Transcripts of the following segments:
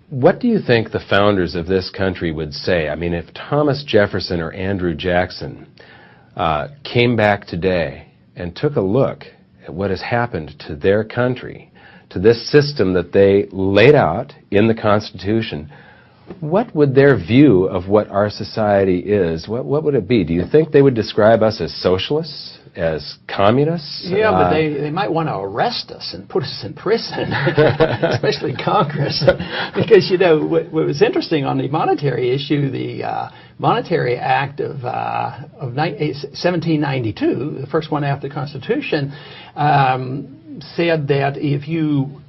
what do you think the founders of this country would say? I mean, if Thomas Jefferson or Andrew Jackson came back today and took a look at what has happened to their country, to this system that they laid out in the Constitution, what would their view of what our society is, what would it be? Do you think they would describe us as socialists, as communists? Yeah, but they might want to arrest us and put us in prison, especially Congress. Because, you know, what was interesting on the monetary issue, the Monetary Act of 1792, the first one after the Constitution, said that if you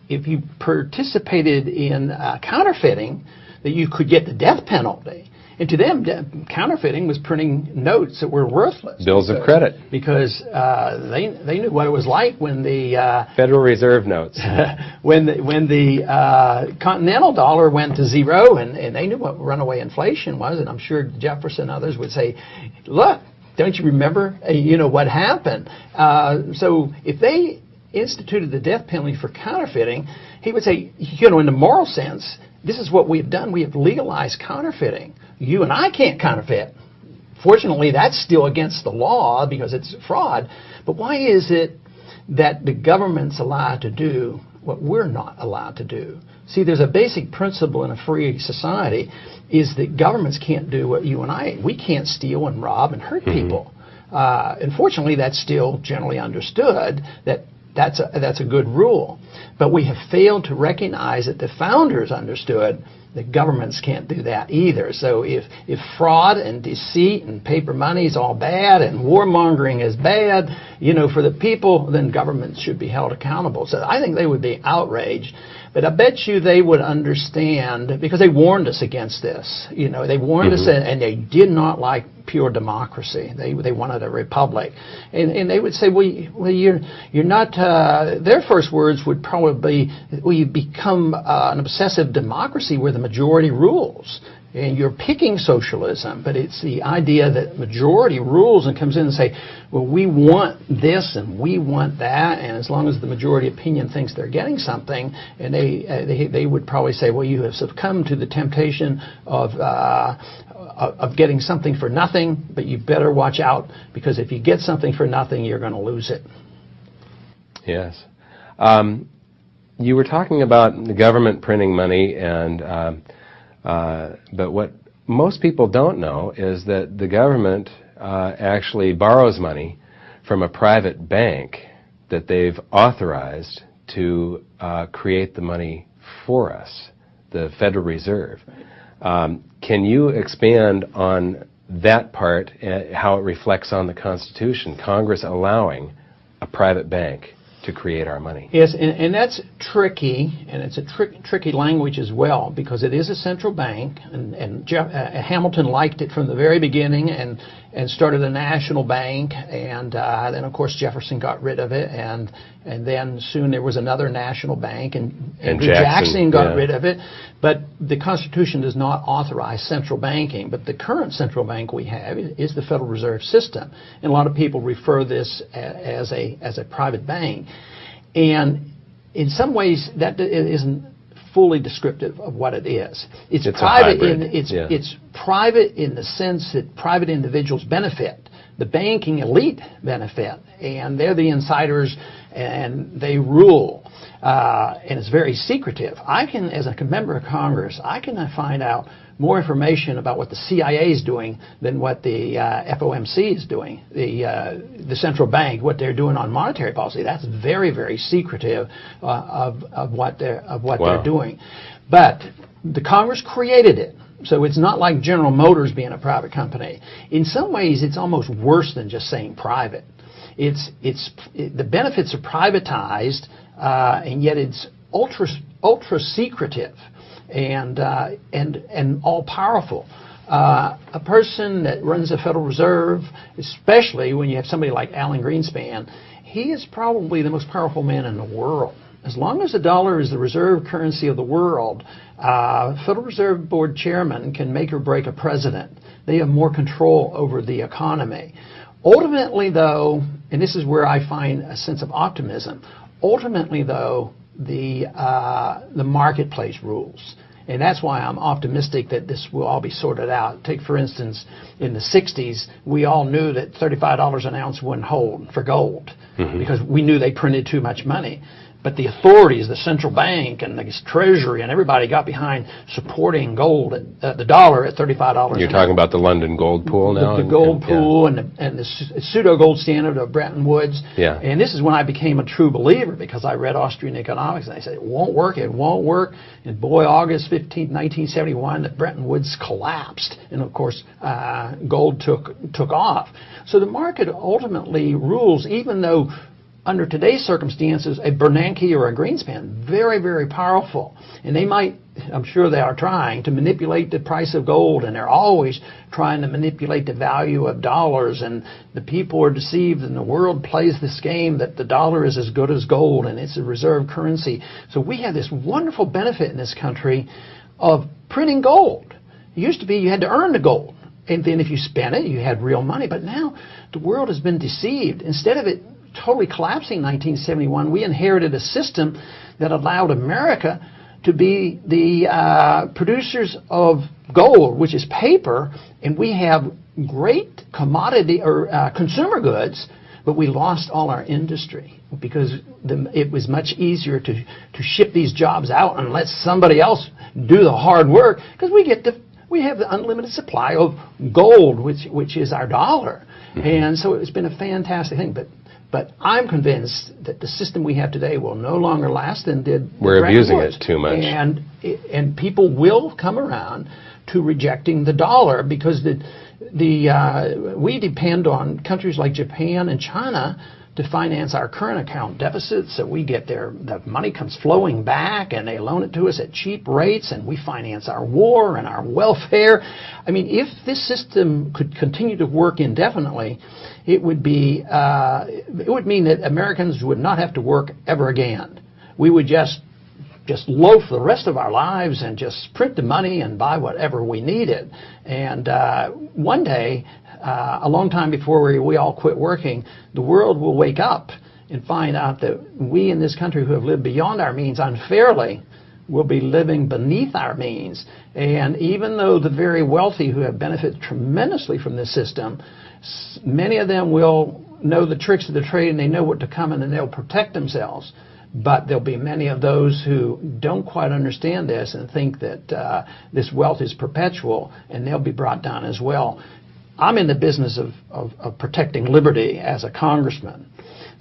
participated in counterfeiting, that you could get the death penalty. And to them, counterfeiting was printing notes that were worthless. Bills of credit. Because they knew what it was like when the Federal Reserve notes. when the continental dollar went to zero, and they knew what runaway inflation was. And I'm sure Jefferson and others would say, look, don't you remember, what happened? So if they instituted the death penalty for counterfeiting, he would say, in the moral sense, this is what we've done. We have legalized counterfeiting. You and I can't counterfeit. Fortunately, that's still against the law because it's fraud. But why is it that the government's allowed to do what we're not allowed to do? See, there's a basic principle in a free society is that governments can't do what you and I, we can't steal and rob and hurt people. Unfortunately, that's still generally understood that that's a good rule. But we have failed to recognize that the founders understood that governments can't do that either. So if fraud and deceit and paper money is all bad and warmongering is bad, for the people, then governments should be held accountable. So I think they would be outraged. But I bet you they would understand, because they warned us against this. They warned us, and they did not like pure democracy. They wanted a republic. And they would say, well, you're not, their first words would probably be, well, you become an obsessive democracy where the majority rules. And you're picking socialism, but it's the idea that majority rules and comes in and say, well, we want this and we want that, and as long as the majority opinion thinks they're getting something, and they would probably say, well, you have succumbed to the temptation of getting something for nothing, but you better watch out, because if you get something for nothing, you're going to lose it. Yes. You were talking about the government printing money, and but what most people don't know is that the government actually borrows money from a private bank that they've authorized to create the money for us, the Federal Reserve. Can you expand on that part, how it reflects on the Constitution, Congress allowing a private bank to create our money? Yes, and that's tricky, and it's a tricky language as well, because it is a central bank, and Hamilton liked it from the very beginning and started a national bank, and then of course Jefferson got rid of it, and then soon there was another national bank, and Jackson got rid of it. But the Constitution does not authorize central banking, but the current central bank we have is the Federal Reserve System, and a lot of people refer this as a private bank, and in some ways that isn't fully descriptive of what it is. It's private it's private in the sense that private individuals benefit. The banking elite benefit, and they're the insiders, and they rule. And it's very secretive. I can, as a member of Congress, I can find out more information about what the CIA is doing than what the FOMC is doing, the central bank, what they're doing on monetary policy. That's very, very secretive of what they're doing. But the Congress created it. So it's not like General Motors being a private company. In some ways, it's almost worse than just saying private. The benefits are privatized, and yet it's ultra secretive and all powerful. A person that runs the Federal Reserve, especially when you have somebody like Alan Greenspan, he is probably the most powerful man in the world. As long as the dollar is the reserve currency of the world, Federal Reserve Board chairman can make or break a president. They have more control over the economy. Ultimately, though, and this is where I find a sense of optimism, ultimately, though, the marketplace rules. And that's why I'm optimistic that this will all be sorted out. Take, for instance, in the 60s, we all knew that $35 an ounce wouldn't hold for gold because we knew they printed too much money. But the authorities, the central bank and the Treasury and everybody got behind supporting gold, the dollar at $35. You're talking about the London gold pool now? The gold pool and the pseudo-gold standard of Bretton Woods. Yeah. And this is when I became a true believer because I read Austrian economics and I said, it won't work, it won't work. And boy, August 15, 1971, the Bretton Woods collapsed. And of course, gold took off. So the market ultimately rules, even though under today's circumstances, a Bernanke or a Greenspan, very, very powerful. And they might, I'm sure they are trying to manipulate the price of gold, and they're always trying to manipulate the value of dollars, and the people are deceived, and the world plays this game that the dollar is as good as gold, and it's a reserve currency. So we have this wonderful benefit in this country of printing gold. It used to be you had to earn the gold, and then if you spent it, you had real money. But now the world has been deceived. Instead of it totally collapsing in 1971, we inherited a system that allowed America to be the producers of gold, which is paper, and we have great commodity or consumer goods, but we lost all our industry because it was much easier to ship these jobs out and let somebody else do the hard work because we have the unlimited supply of gold, which is our dollar. And so it's been a fantastic thing. But I'm convinced that the system we have today will no longer last than did. We're abusing it too much. And people will come around to rejecting the dollar because we depend on countries like Japan and China to finance our current account deficits. So we get the money comes flowing back and they loan it to us at cheap rates and we finance our war and our welfare. I mean, if this system could continue to work indefinitely, it would mean that Americans would not have to work ever again. We would just loaf the rest of our lives and just print the money and buy whatever we needed. And one day, a long time before we all quit working, the world will wake up and find out that we in this country who have lived beyond our means unfairly will be living beneath our means. And even though the very wealthy who have benefited tremendously from this system, many of them will know the tricks of the trade and they know what to come and they'll protect themselves. But there'll be many of those who don't quite understand this and think that this wealth is perpetual, and they'll be brought down as well. I'm in the business of protecting liberty as a congressman.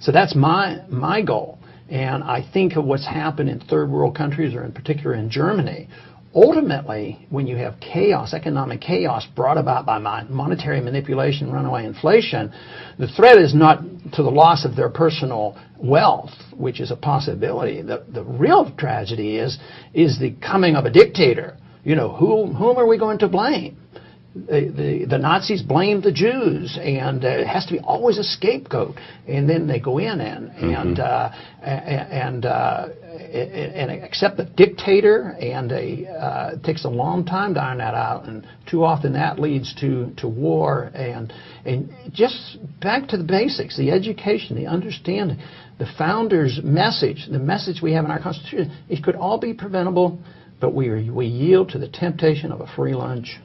So that's my goal. And I think of what's happened in third world countries, or in particular in Germany. Ultimately, when you have chaos, economic chaos brought about by monetary manipulation, runaway inflation, the threat is not to the loss of their personal wealth, which is a possibility. The real tragedy is the coming of a dictator. You know, whom are we going to blame? The Nazis blamed the Jews, and it has to be always a scapegoat. And then they go in and accept the dictator, and it takes a long time to iron that out, and too often that leads to war. And just back to the basics, the education, the understanding, the founders' message, the message we have in our Constitution, it could all be preventable, but we yield to the temptation of a free lunch.